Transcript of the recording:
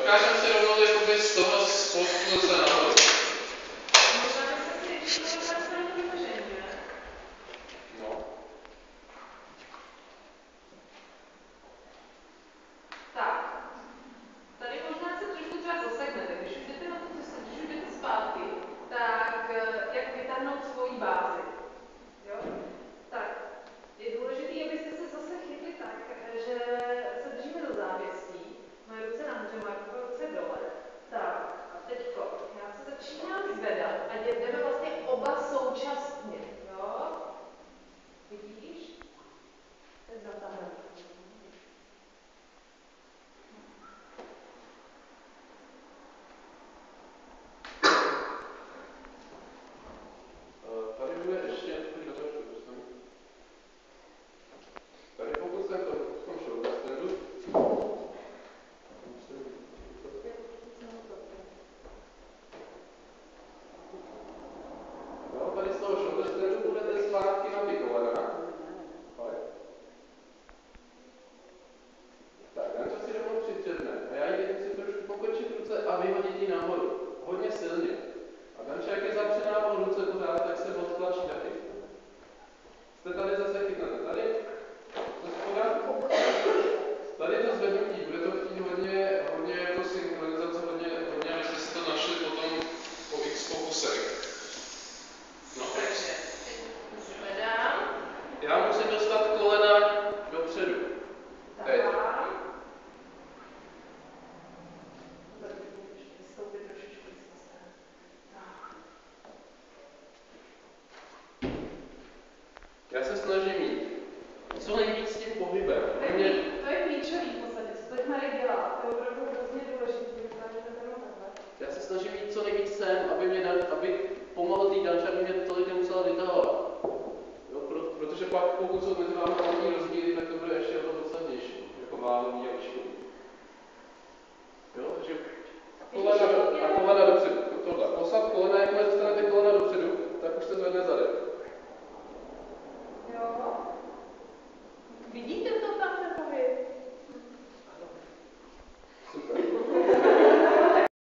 Dokážeme si rovnou jakoby z toho spolu zase nahoru. Možná byste si ještě mohli dát stranu vyložení, ne? No. Tak. Tady možná se trošku třeba zaseknete. Když už jdete na tu cestu, když už jdete zpátky, tak jak vytáhnout svoji bázi. Jo? Tak. Je důležité, abyste se zase chytli tak, že se držíme do závěstí. Moje ruce nahoře, moje ruce dole. Tak. A teďko. Já se začínám zvedat a jdeme vlastně oba současně. Jo? Vidíš? Teď zatáhne. Tady bude ještě takový dotaz, tady pokud jsem v tom shoulder standu, no, tady z toho shoulder standu budete zpátky na ty kolena. Tak, Danča si rovnou přitřetne a já jí musím trošku pokočit ruce a vyhodit ji nahoru. Hodně silně. A Danča, jak je zapřená o ruce pořád, tak se odtlačí taky. Jste tady zase chytnete. Tady ze spoda. Tady to zvednutí, bude to chtít hodně jako synchronizace, hodně, abyste si to našli potom po x pokusech. No. Takže zvedám. Já musím dostat kolena dopředu. Teď. Vystoupit trošičku z toho. Tak. Já se snažím jít co nejvíc s tím pohybem. To je klíčový v podstatě, co teď Marek dělá. To je opravdu hrozně důležité, takhle. Já se snažím jít co nejvíc sem, aby pomohl té Danče, aby mě tolik nemusela vytahovat. Jo, protože pak, pokud jsou mezi vámi velký rozdíly, tak to bude ještě o to podstatnější, jako válový a výškový. Jo, takže kolena dopředu. Tohle. Poslat kolena, jakmile dostanete kolena dopředu, tak už se zvedne zadek. Jo. Vidíte?